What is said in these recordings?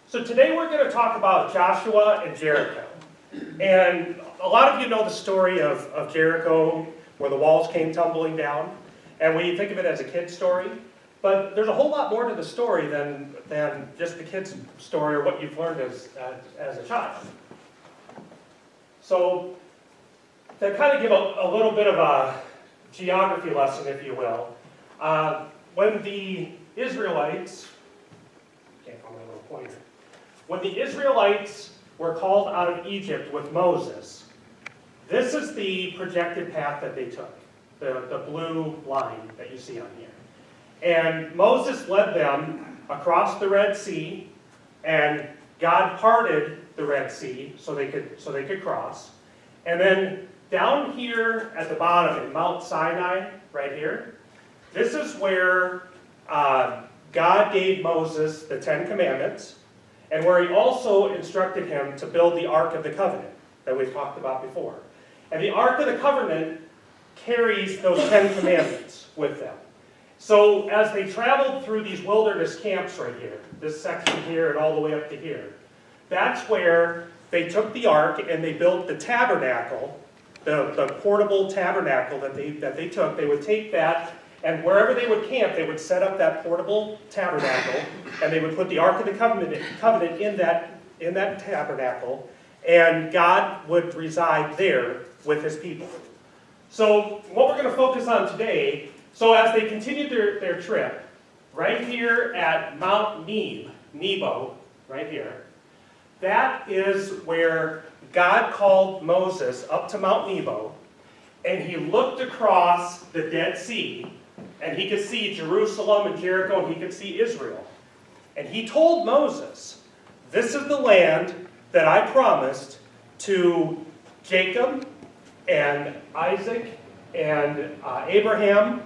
So today we're going to talk about Joshua and Jericho. And a lot of you know the story of Jericho, where the walls came tumbling down. And we think of it as a kid's story. But there's a whole lot more to the story than just the kid's story or what you've learned as a child. So to kind of give a little bit of a geography lesson, if you will, when the Israelites, can't find my little pointer, when the Israelites were called out of Egypt with Moses, this is the projected path that they took, the blue line that you see on here. And Moses led them across the Red Sea, and God parted the Red Sea so they could cross. And then down here at the bottom in Mount Sinai, right here, this is where God gave Moses the 10 Commandments, and where he also instructed him to build the Ark of the Covenant that we've talked about before. And the Ark of the Covenant carries those 10 Commandments with them. So as they traveled through these wilderness camps right here, this section here and all the way up to here, that's where they took the ark and they built the tabernacle, the portable tabernacle that they took. They would take that, and wherever they would camp, they would set up that portable tabernacle, and they would put the Ark of the Covenant in that tabernacle, and God would reside there with his people. So what we're going to focus on today, so as they continued their trip, right here at Mount Nebo, right here, that is where God called Moses up to Mount Nebo, and he looked across the Dead Sea, and he could see Jerusalem and Jericho, and he could see Israel. And he told Moses, this is the land that I promised to Jacob and Isaac and Abraham.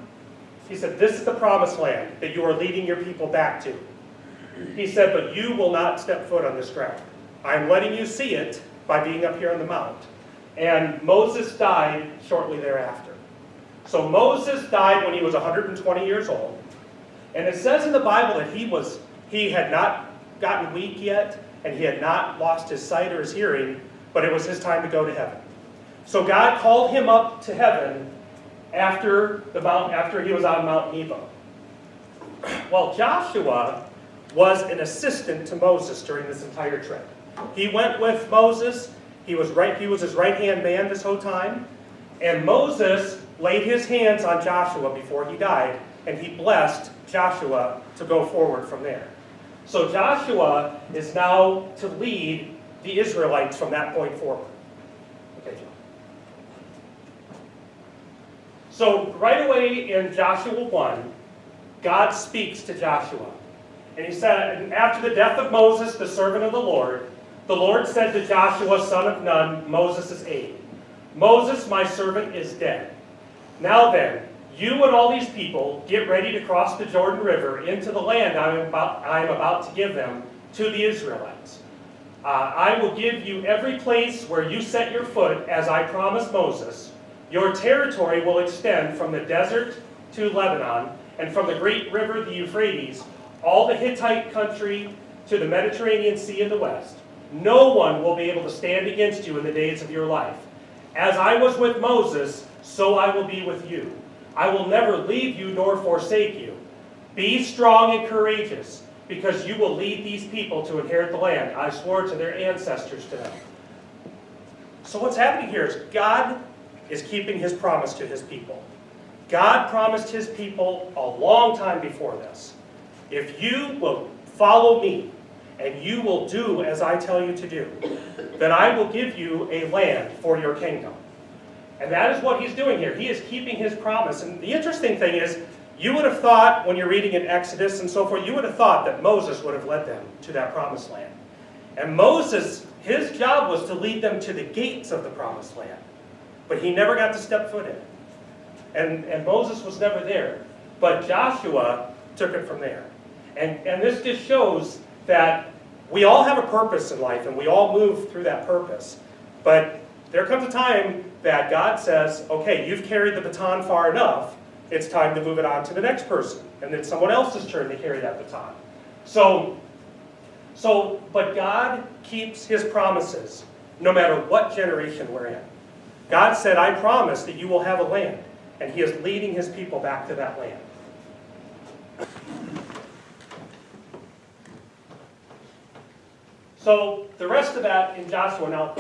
He said, this is the promised land that you are leading your people back to. He said, but you will not step foot on this ground. I'm letting you see it by being up here on the mount. And Moses died shortly thereafter. So Moses died when he was 120 years old. And it says in the Bible that he had not gotten weak yet, and he had not lost his sight or his hearing, but it was his time to go to heaven. So God called him up to heaven after he was on Mount Nebo. Well, Joshua was an assistant to Moses during this entire trip. He went with Moses. He was his right-hand man this whole time. And Moses laid his hands on Joshua before he died, and he blessed Joshua to go forward from there. So Joshua is now to lead the Israelites from that point forward. Okay, John. So right away in Joshua 1, God speaks to Joshua. And he said, after the death of Moses, the servant of the Lord said to Joshua, son of Nun, Moses' aide, Moses, my servant, is dead. Now then, you and all these people get ready to cross the Jordan River into the land I am about to give them to the Israelites. I will give you every place where you set your foot, as I promised Moses. Your territory will extend from the desert to Lebanon, and from the great river, the Euphrates, all the Hittite country to the Mediterranean Sea in the west. No one will be able to stand against you in the days of your life. As I was with Moses, so I will be with you. I will never leave you nor forsake you. Be strong and courageous, because you will lead these people to inherit the land I swore to their ancestors to them. So what's happening here is God is keeping his promise to his people. God promised his people a long time before this. If you will follow me, and you will do as I tell you to do, then I will give you a land for your kingdom. And that is what he's doing here. He is keeping his promise. And the interesting thing is, you would have thought, when you're reading in Exodus and so forth, you would have thought that Moses would have led them to that promised land. And Moses, his job was to lead them to the gates of the promised land. But he never got to step foot in it. And Moses was never there. But Joshua took it from there. And this just shows that we all have a purpose in life, and we all move through that purpose. But there comes a time that God says, okay, you've carried the baton far enough, it's time to move it on to the next person. And then someone else's turn to carry that baton. So But God keeps his promises no matter what generation we're in. God said, I promise that you will have a land, and he is leading his people back to that land. So the rest of that in Joshua, now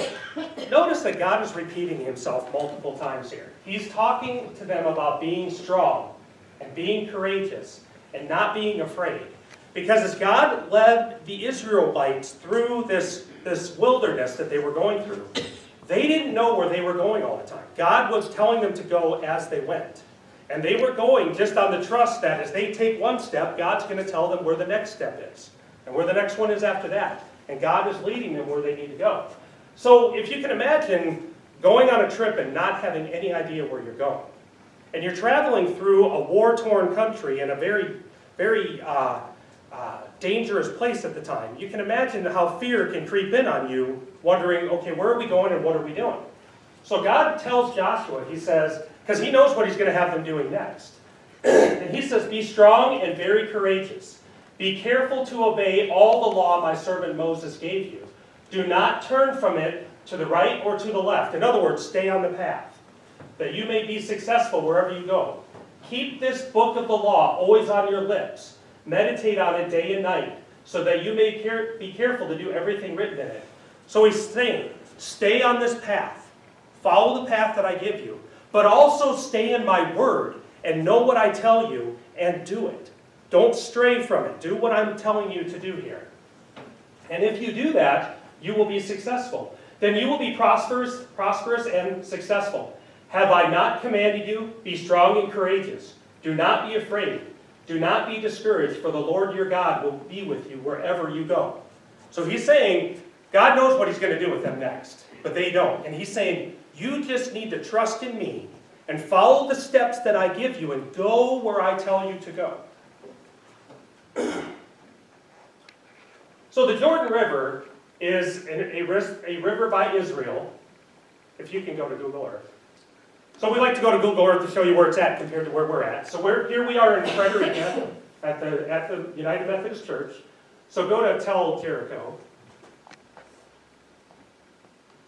notice that God is repeating himself multiple times here. He's talking to them about being strong and being courageous and not being afraid. Because as God led the Israelites through this wilderness that they were going through, they didn't know where they were going all the time. God was telling them to go as they went. And they were going just on the trust that as they take one step, God's going to tell them where the next step is. And where the next one is after that. And God is leading them where they need to go. So if you can imagine going on a trip and not having any idea where you're going. And you're traveling through a war-torn country in a very, very dangerous place at the time. You can imagine how fear can creep in on you, wondering, okay, where are we going and what are we doing? So God tells Joshua, he says, because he knows what he's going to have them doing next. And he says, be strong and very courageous. Be careful to obey all the law my servant Moses gave you. Do not turn from it to the right or to the left. In other words, stay on the path, that you may be successful wherever you go. Keep this book of the law always on your lips. Meditate on it day and night, so that you may be careful to do everything written in it. So he's saying, stay on this path. Follow the path that I give you. But also stay in my word and know what I tell you and do it. Don't stray from it. Do what I'm telling you to do here. And if you do that, you will be successful. Then you will be prosperous and successful. Have I not commanded you? Be strong and courageous. Do not be afraid. Do not be discouraged, for the Lord your God will be with you wherever you go. So he's saying, God knows what he's going to do with them next, but they don't. And he's saying, you just need to trust in me and follow the steps that I give you and go where I tell you to go. So the Jordan River is a river by Israel, if you can go to Google Earth. So we like to go to Google Earth to show you where it's at compared to where we're at. So here we are in Frederica at the United Methodist Church. So go to Tell Jericho.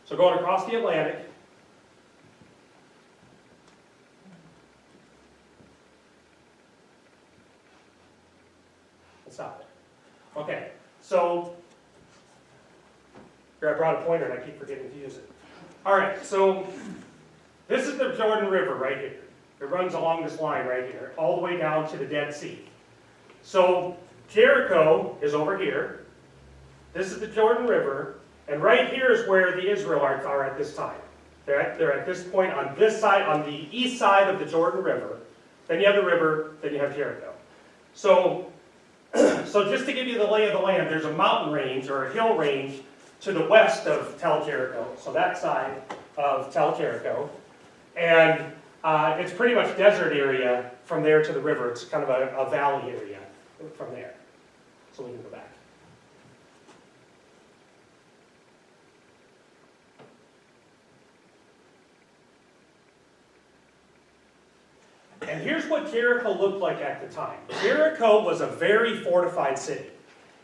So going across the Atlantic. And stop it. Okay, so here I brought a pointer and I keep forgetting to use it. All right, so this is the Jordan River right here. It runs along this line right here, all the way down to the Dead Sea. So Jericho is over here. This is the Jordan River. And right here is where the Israelites are at this time. They're at this point on this side, on the east side of the Jordan River. Then you have the river, then you have Jericho. So just to give you the lay of the land, there's a mountain range or a hill range to the west of Tel Jericho. So that side of Tel Jericho. And it's pretty much desert area from there to the river. It's kind of a valley area from there. So we can go back. And here's what Jericho looked like at the time. Jericho was a very fortified city.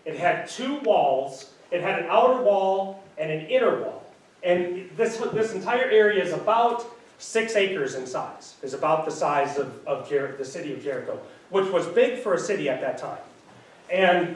It had two walls. It had an outer wall and an inner wall. And this entire area is about 6 acres in size. Is about the size of the city of Jericho, which was big for a city at that time. And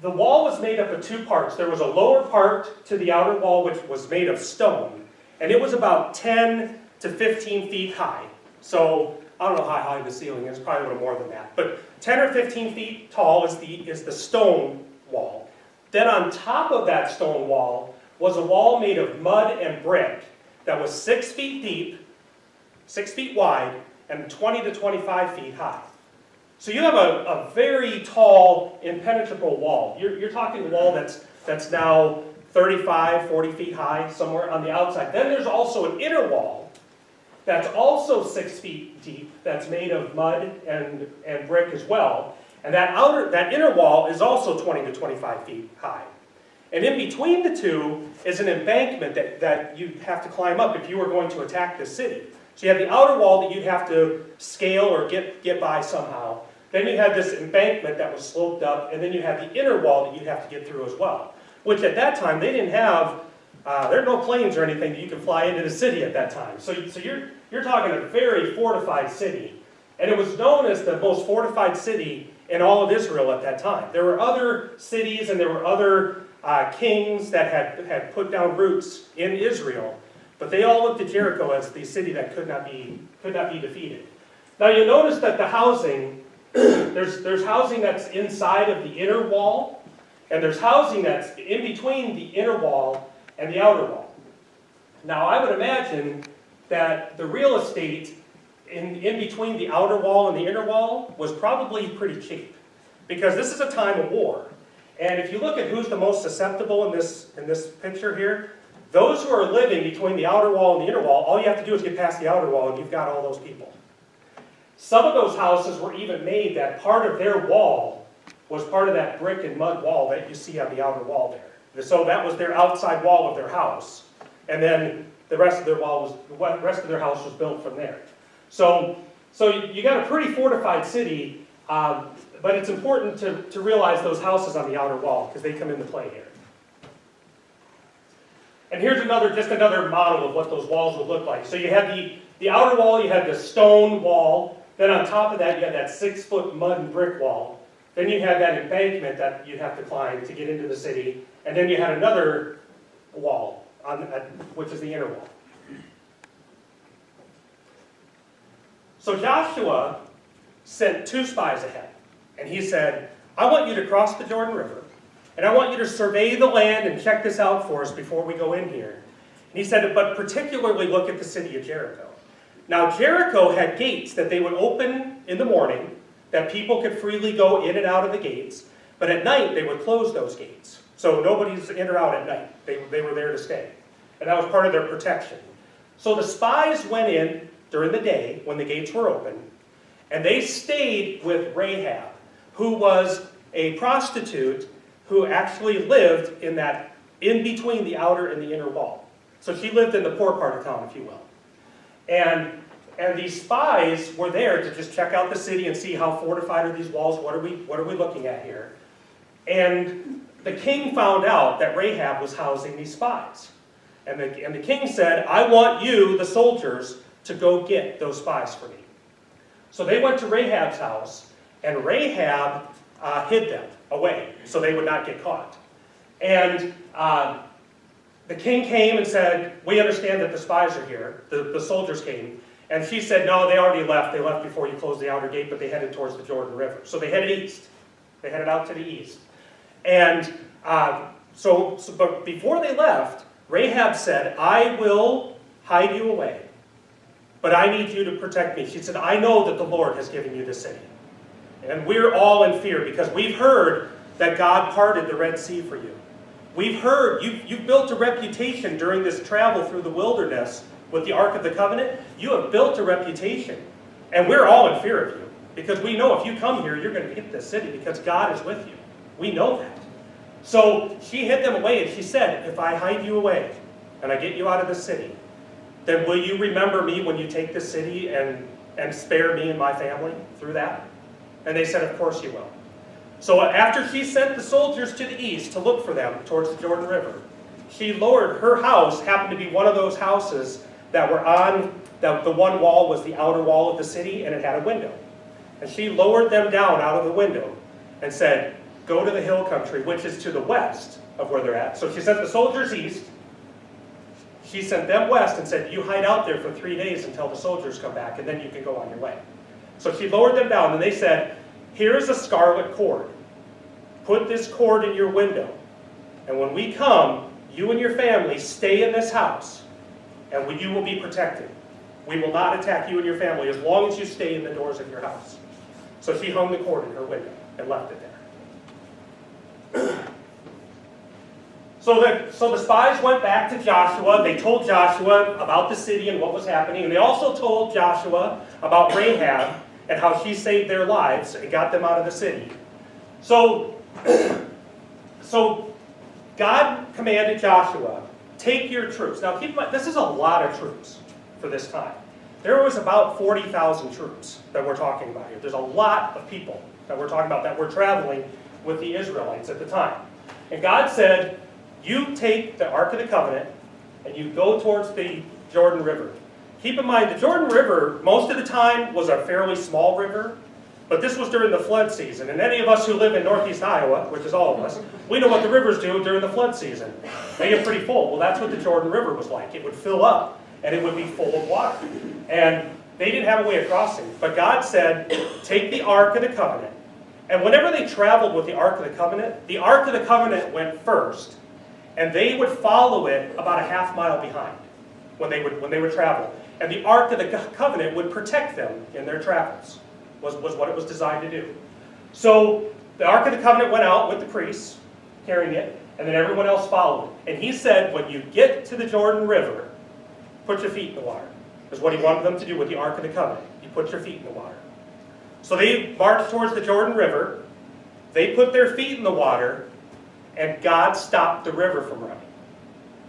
the wall was made up of 2 parts. There was a lower part to the outer wall, which was made of stone. And it was about 10 to 15 feet high. So I don't know how high the ceiling is, probably a little more than that. But 10 or 15 feet tall is the stone wall. Then on top of that stone wall was a wall made of mud and brick that was 6 feet deep, 6 feet wide, and 20 to 25 feet high. So you have a very tall, impenetrable wall. You're talking a wall that's now 35, 40 feet high, somewhere on the outside. Then there's also an inner wall that's also 6 feet deep, that's made of mud and brick as well. And that inner wall is also 20 to 25 feet high. And in between the two is an embankment that you'd have to climb up if you were going to attack the city. So you have the outer wall that you'd have to scale or get by somehow. Then you had this embankment that was sloped up, and then you had the inner wall that you'd have to get through as well. Which at that time, they didn't have, there are no planes or anything that you could fly into the city at that time. So you're talking a very fortified city. And it was known as the most fortified city in all of Israel at that time. There were other cities and there were other kings that had put down roots in Israel, but they all looked at Jericho as the city that could not be defeated. Now you'll notice that the housing, there's housing that's inside of the inner wall, and there's housing that's in between the inner wall and the outer wall. Now I would imagine that the real estate in between the outer wall and the inner wall was probably pretty cheap, because this is a time of war. And if you look at who's the most susceptible in this picture here, those who are living between the outer wall and the inner wall, all you have to do is get past the outer wall and you've got all those people. Some of those houses were even made that part of their wall was part of that brick and mud wall that you see on the outer wall there. So that was their outside wall of their house. And then the rest of their house was built from there. So you got a pretty fortified city, but it's important to realize those houses on the outer wall, because they come into play here. And here's just another model of what those walls would look like. So you had the outer wall, you had the stone wall. Then on top of that, you had that 6-foot mud and brick wall. Then you had that embankment that you'd have to climb to get into the city. And then you had another wall, which is the inner wall. So Joshua sent 2 spies ahead. And he said, I want you to cross the Jordan River. And I want you to survey the land and check this out for us before we go in here. And he said, but particularly look at the city of Jericho. Now Jericho had gates that they would open in the morning, that people could freely go in and out of the gates. But at night, they would close those gates. So nobody's in or out at night. They were there to stay. And that was part of their protection. So the spies went in during the day when the gates were open, and they stayed with Rahab, who was a prostitute who actually lived in between the outer and the inner wall. So she lived in the poor part of town, if you will. And these spies were there to just check out the city and see how fortified are these walls, what are we looking at here. And the king found out that Rahab was housing these spies. And the king said, I want you, the soldiers, to go get those spies for me. So they went to Rahab's house, and Rahab hid them away so they would not get caught. And the king came and said, we understand that the spies are here. The soldiers came. And she said, no, they already left. They left before you closed the outer gate, but they headed towards the Jordan River. So they headed east. They headed out to the east. And but before they left, Rahab said, I will hide you away, but I need you to protect me. She said, I know that the Lord has given you this city. And we're all in fear because we've heard that God parted the Red Sea for you. We've heard you've built a reputation during this travel through the wilderness with the Ark of the Covenant. You have built a reputation. And we're all in fear of you because we know if you come here, you're going to hit this city because God is with you. We know that. So she hid them away and she said, if I hide you away and I get you out of the city, then will you remember me when you take this city and spare me and my family through that? And they said, of course you will. So after she sent the soldiers to the east to look for them towards the Jordan River, she lowered her house, happened to be one of those houses that were on, the one wall was the outer wall of the city and it had a window. And she lowered them down out of the window and said, go to the hill country, which is to the west of where they're at. So she sent the soldiers east. She sent them west and said, you hide out there for 3 days until the soldiers come back, and then you can go on your way. So she lowered them down, and they said, here's a scarlet cord. Put this cord in your window. And when we come, you and your family stay in this house, and you will be protected. We will not attack you and your family as long as you stay in the doors of your house. So she hung the cord in her window and left it there. So the spies went back to Joshua. They told Joshua about the city and what was happening. And they also told Joshua about Rahab and how she saved their lives and got them out of the city. So God commanded Joshua, take your troops. Now keep in mind, this is a lot of troops for this time. there was about 40,000 troops that we're talking about here. There's a lot of people that we're talking about that were traveling with the Israelites at the time. And God said, you take the Ark of the Covenant and you go towards the Jordan River. Keep in mind, the Jordan River, most of the time, was a fairly small river, but this was during the flood season. And any of us who live in northeast Iowa, which is all of us, we know what the rivers do during the flood season. They get pretty full. Well, that's what the Jordan River was like. It would fill up, and it would be full of water. And they didn't have a way of crossing. But God said, take the Ark of the Covenant. And whenever they traveled with the Ark of the Covenant went first, and they would follow it about a half mile behind when they would travel. And the Ark of the Covenant would protect them in their travels, was what it was designed to do. So the Ark of the Covenant went out with the priests carrying it, and then everyone else followed. And he said, when you get to the Jordan River, put your feet in the water. Is what he wanted them to do with the Ark of the Covenant. You put your feet in the water. So they marched towards the Jordan River. They put their feet in the water, and God stopped the river from running.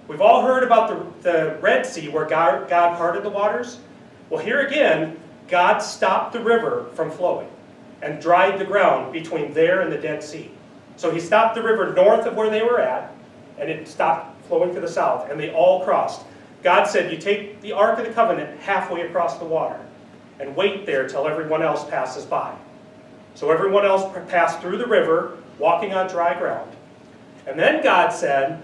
We've all heard about the Red Sea where God parted the waters. Well, here again, God stopped the river from flowing and dried the ground between there and the Dead Sea. So he stopped the river north of where they were at, and it stopped flowing to the south, and they all crossed. God said, you take the Ark of the Covenant halfway across the water and wait there till everyone else passes by. So everyone else passed through the river, walking on dry ground. And then God said,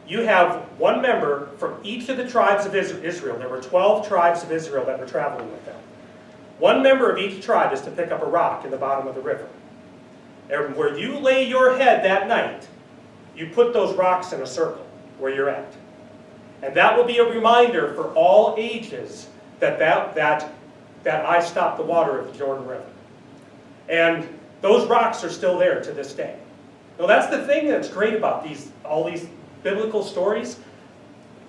you have one member from each of the tribes of Israel. There were 12 tribes of Israel that were traveling with them. One member of each tribe is to pick up a rock in the bottom of the river. And where you lay your head that night, you put those rocks in a circle where you're at. And that will be a reminder for all ages that I stopped the water of the Jordan River. And those rocks are still there to this day. Now that's the thing that's great about all these biblical stories.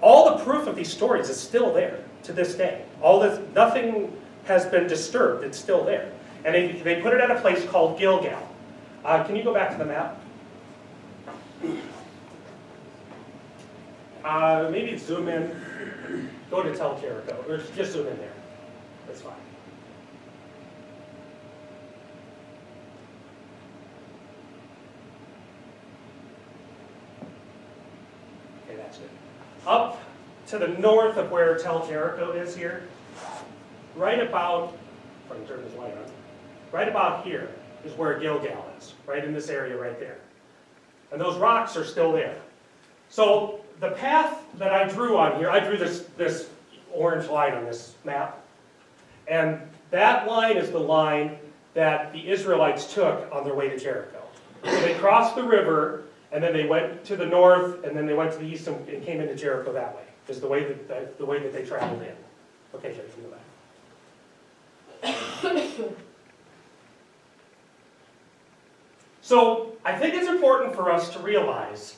All the proof of these stories is still there to this day. Nothing has been disturbed. It's still there. And they put it at a place called Gilgal. Can you go back to the map? Maybe zoom in. Go to Tel Jericho. Or just zoom in there. That's fine. Okay, that's good. Up to the north of where Tel Jericho is here, right about, if I can turn this light on, right about here is where Gilgal is, right in this area right there. And those rocks are still there. So the path that I drew on here, I drew this orange line on this map. And that line is the line that the Israelites took on their way to Jericho. So they crossed the river, and then they went to the north, and then they went to the east and came into Jericho that way. Is the way that they traveled in. Okay, Jericho, go back. So I think it's important for us to realize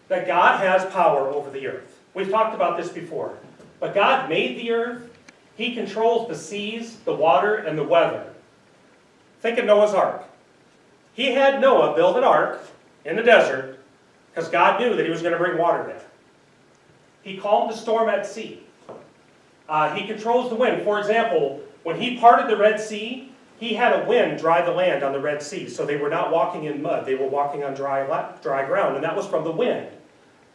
that God has power over the earth. We've talked about this before. But God made the earth. He controls the seas, the water, and the weather. Think of Noah's Ark. He had Noah build an ark in the desert because God knew that he was going to bring water there. He calmed the storm at sea. He controls the wind. For example, when he parted the Red Sea, he had a wind dry the land on the Red Sea. So they were not walking in mud. They were walking on dry ground, and that was from the wind.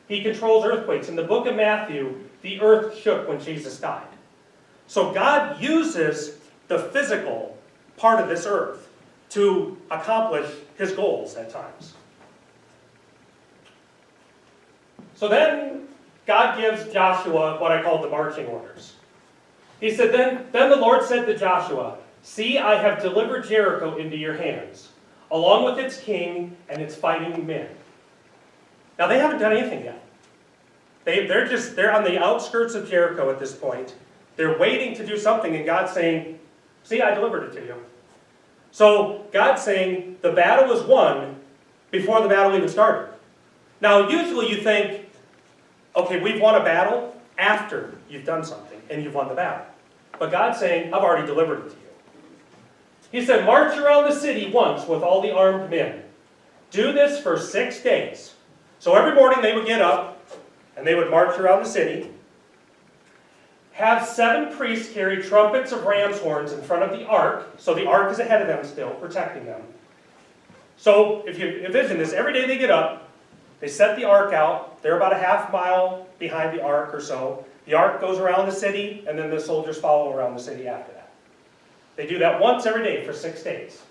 He controls earthquakes. In the book of Matthew, the earth shook when Jesus died. So God uses the physical part of this earth to accomplish his goals at times. So then God gives Joshua what I call the marching orders. He said, then the Lord said to Joshua, "See, I have delivered Jericho into your hands, along with its king and its fighting men." Now they haven't done anything yet. They're on the outskirts of Jericho at this point. They're waiting to do something, and God's saying, "See, I delivered it to you." So God's saying the battle was won before the battle even started. Now usually you think, okay, we've won a battle after you've done something and you've won the battle. But God's saying, I've already delivered it to you. He said, march around the city once with all the armed men. Do this for 6 days. So every morning they would get up and they would march around the city. have 7 priests carry trumpets of ram's horns in front of the ark. So the ark is ahead of them still, protecting them. So if you envision this, every day they get up, they set the ark out. They're about a half mile behind the ark or so. The ark goes around the city, and then the soldiers follow around the city after that. They do that once every day for 6 days.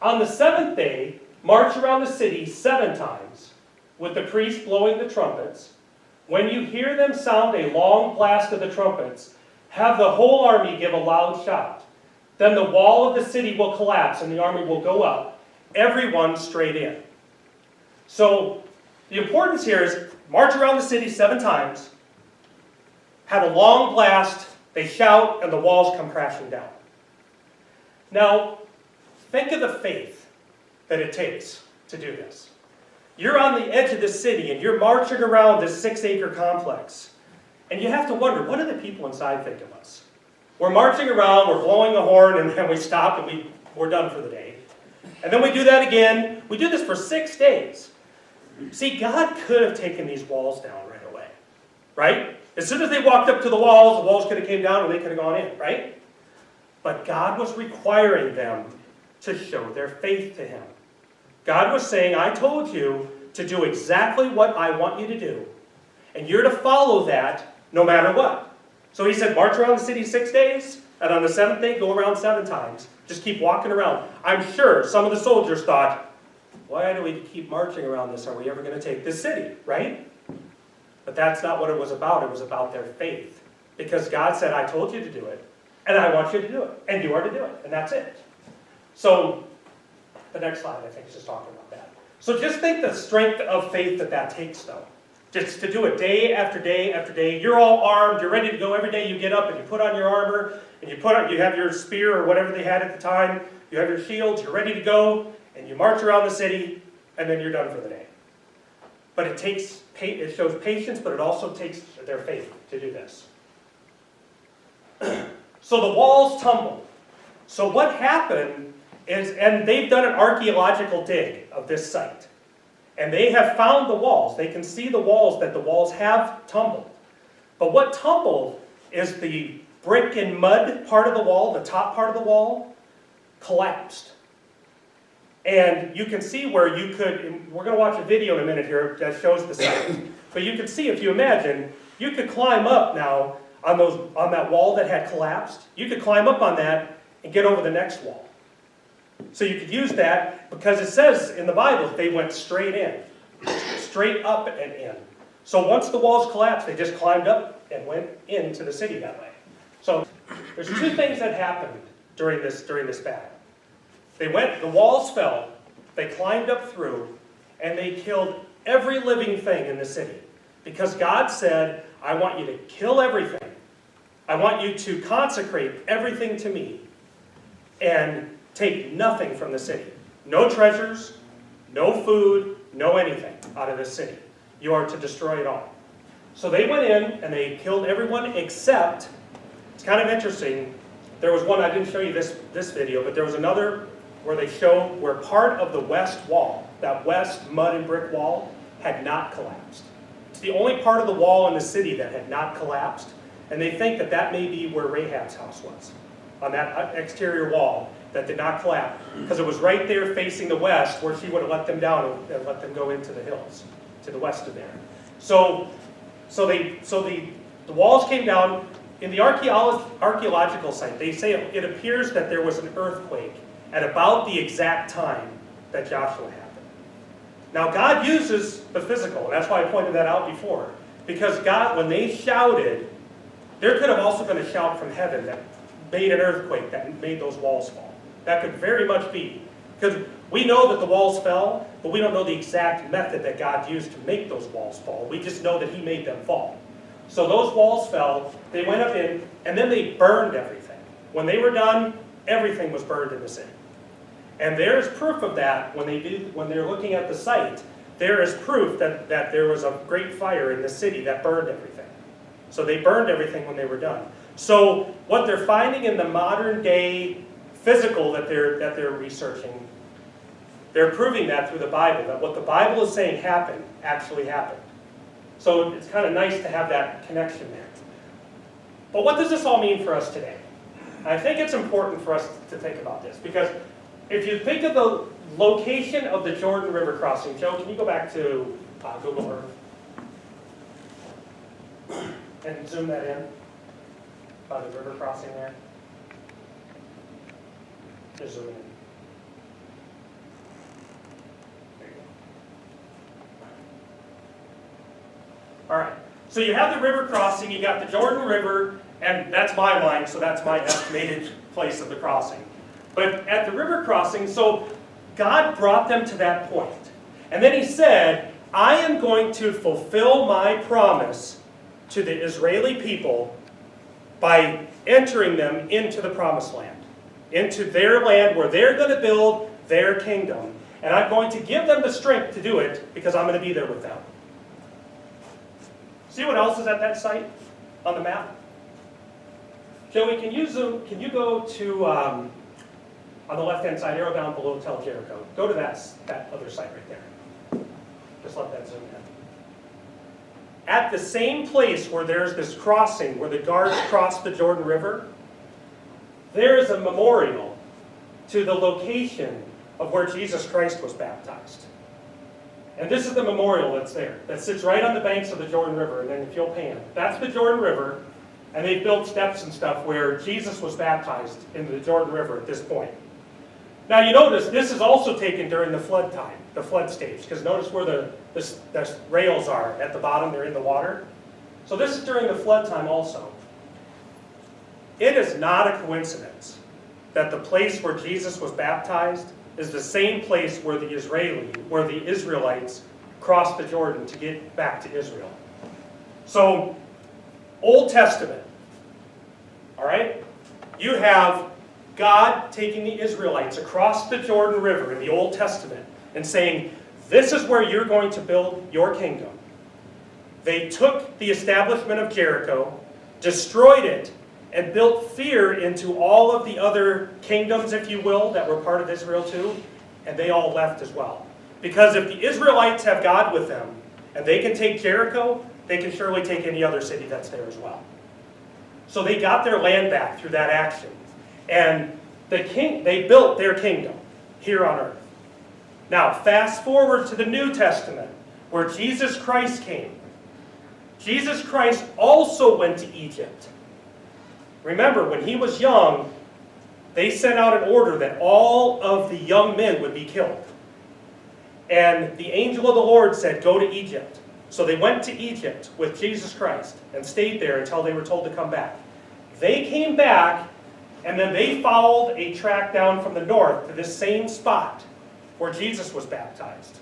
On the 7th day, march around the city 7 times, with the priests blowing the trumpets. When you hear them sound a long blast of the trumpets, have the whole army give a loud shout. Then the wall of the city will collapse and the army will go up, everyone straight in. So the importance here is march around the city 7 times, have a long blast, they shout, and the walls come crashing down. Now, think of the faith that it takes to do this. You're on the edge of the city and you're marching around this 6-acre complex. And you have to wonder, what do the people inside think of us? We're marching around, we're blowing a horn, and then we stop and we're done for the day. And then we do that again. We do this for 6 days. See, God could have taken these walls down right away. Right? As soon as they walked up to the walls could have came down and they could have gone in. Right? But God was requiring them to show their faith to Him. God was saying, I told you to do exactly what I want you to do. And you're to follow that no matter what. So He said, march around the city 6 days, and on the 7th day, go around 7 times. Just keep walking around. I'm sure some of the soldiers thought, why do we keep marching around this? Are we ever going to take this city? Right? But that's not what it was about. It was about their faith. Because God said, I told you to do it, and I want you to do it, and you are to do it, and that's it. So, the next slide, I think, is just talking about that. So just think the strength of faith that takes, though. Just to do it day after day after day. You're all armed. You're ready to go every day. You get up and you put on your armor. And you have your spear or whatever they had at the time. You have your shields. You're ready to go. And you march around the city. And then you're done for the day. But it shows patience, but it also takes their faith to do this. So the walls tumbled. So what happened is, and they've done an archaeological dig of this site. And they have found the walls. They can see the walls, that the walls have tumbled. But what tumbled is the brick and mud part of the wall, the top part of the wall, collapsed. And you can see where you could, we're going to watch a video in a minute here that shows the site. But you can see, if you imagine, you could climb up now on that wall that had collapsed. You could climb up on that and get over the next wall. So you could use that, because it says in the Bible they went straight in. Straight up and in. So once the walls collapsed, they just climbed up and went into the city that way. So there's 2 things that happened during this battle. The walls fell, they climbed up through, and they killed every living thing in the city. Because God said, I want you to kill everything. I want you to consecrate everything to me. And take nothing from the city. No treasures, no food, no anything out of this city. You are to destroy it all. So they went in and they killed everyone except, it's kind of interesting, there was one, I didn't show you this video, but there was another where they show where part of the west wall, that west mud and brick wall, had not collapsed. It's the only part of the wall in the city that had not collapsed, and they think that may be where Rahab's house was, on that exterior wall that did not collapse, because it was right there facing the west where she would have let them down and let them go into the hills to the west of there. So the walls came down. In the archaeological site, they say it appears that there was an earthquake at about the exact time that Joshua happened. Now God uses the physical, and that's why I pointed that out before, because God, when they shouted, there could have also been a shout from heaven that made an earthquake that made those walls fall. That could very much be. Because we know that the walls fell, but we don't know the exact method that God used to make those walls fall. We just know that He made them fall. So those walls fell, they went up in, and then they burned everything. When they were done, everything was burned in the city. And there is proof of that when they're looking at the site. There is proof that there was a great fire in the city that burned everything. So they burned everything when they were done. So what they're finding in the modern day physical that they're researching, they're proving that through the Bible, that what the Bible is saying happened, actually happened. So it's kind of nice to have that connection there. But what does this all mean for us today? I think it's important for us to think about this, because if you think of the location of the Jordan River crossing, Joe, can you go back to Google Earth and zoom that in by the river crossing there? Just zoom in. There you go. All right. So you have the river crossing, you got the Jordan River, and that's my line, so that's my estimated place of the crossing. But at the river crossing, so God brought them to that point. And then he said, I am going to fulfill my promise to the Israeli people by entering them into the promised land, into their land where they're going to build their kingdom. And I'm going to give them the strength to do it because I'm going to be there with them. See what else is at that site on the map? Joey, can you go to, on the left-hand side, arrow down below, tell Jericho. Go to that other site right there. Just let that zoom in. At the same place where there's this crossing, where the guards cross the Jordan River, there is a memorial to the location of where Jesus Christ was baptized. And this is the memorial that's there, that sits right on the banks of the Jordan River. And then if you'll pan, that's the Jordan River, and they've built steps and stuff where Jesus was baptized into the Jordan River at this point. Now you notice this is also taken during the flood time, the flood stage, because notice where the rails are at the bottom, they're in the water. So this is during the flood time also. It is not a coincidence that the place where Jesus was baptized is the same place where the Israelites crossed the Jordan to get back to Israel. So, Old Testament, all right? You have God taking the Israelites across the Jordan River in the Old Testament and saying, this is where you're going to build your kingdom. They took the establishment of Jericho, destroyed it, and built fear into all of the other kingdoms, if you will, that were part of Israel too, and they all left as well. Because if the Israelites have God with them, and they can take Jericho, they can surely take any other city that's there as well. So they got their land back through that action. And they built their kingdom here on earth. Now, fast forward to the New Testament, where Jesus Christ came. Jesus Christ also went to Egypt. Remember, when he was young, they sent out an order that all of the young men would be killed. And the angel of the Lord said, go to Egypt. So they went to Egypt with Jesus Christ and stayed there until they were told to come back. They came back, and then they followed a track down from the north to this same spot where Jesus was baptized.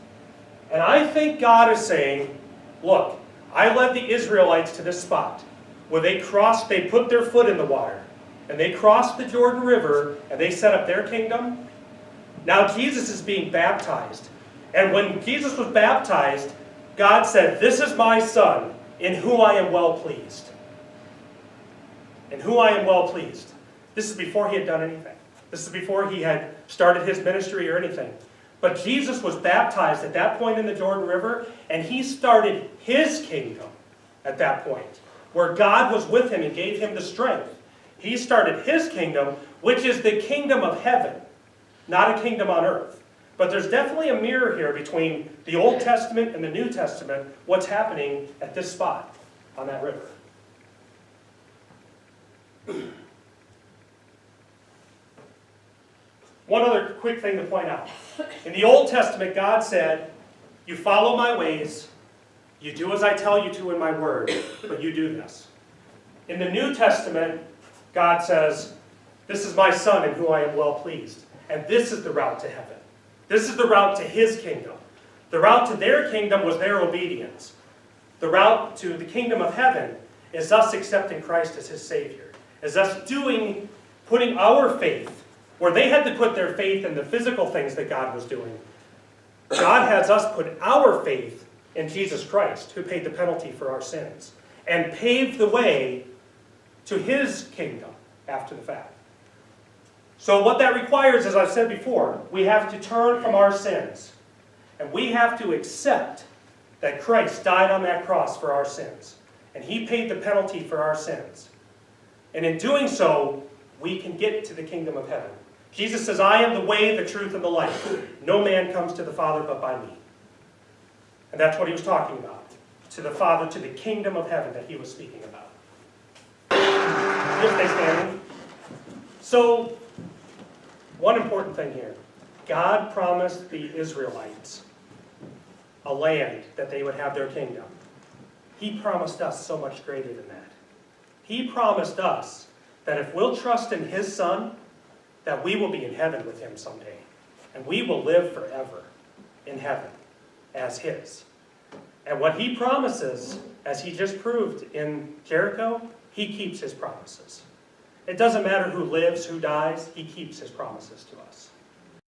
And I think God is saying, look, I led the Israelites to this spot where they put their foot in the water, and they crossed the Jordan River, and they set up their kingdom. Now Jesus is being baptized. And when Jesus was baptized, God said, this is my Son, in whom I am well pleased. In whom I am well pleased. This is before he had done anything. This is before he had started his ministry or anything. But Jesus was baptized at that point in the Jordan River, and he started his kingdom at that point, where God was with him and gave him the strength. He started his kingdom, which is the kingdom of heaven, not a kingdom on earth. But there's definitely a mirror here between the Old Testament and the New Testament, what's happening at this spot on that river. One other quick thing to point out. In the Old Testament, God said, you follow my ways, you do as I tell you to in my word, but you do this. In the New Testament, God says, this is my Son in whom I am well pleased. And this is the route to heaven. This is the route to his kingdom. The route to their kingdom was their obedience. The route to the kingdom of heaven is us accepting Christ as his Savior. Is us putting our faith, where they had to put their faith in the physical things that God was doing. God has us put our faith in Jesus Christ, who paid the penalty for our sins, and paved the way to his kingdom after the fact. So what that requires, as I've said before, we have to turn from our sins. And we have to accept that Christ died on that cross for our sins. And he paid the penalty for our sins. And in doing so, we can get to the kingdom of heaven. Jesus says, I am the way, the truth, and the life. No man comes to the Father but by me. And that's what he was talking about. To the Father, to the kingdom of heaven that he was speaking about. Just stay standing. So, one important thing here. God promised the Israelites a land that they would have their kingdom. He promised us so much greater than that. He promised us that if we'll trust in his Son, that we will be in heaven with him someday. And we will live forever in heaven as his. And what he promises, as he just proved in Jericho, he keeps his promises. It doesn't matter who lives, who dies, he keeps his promises to us.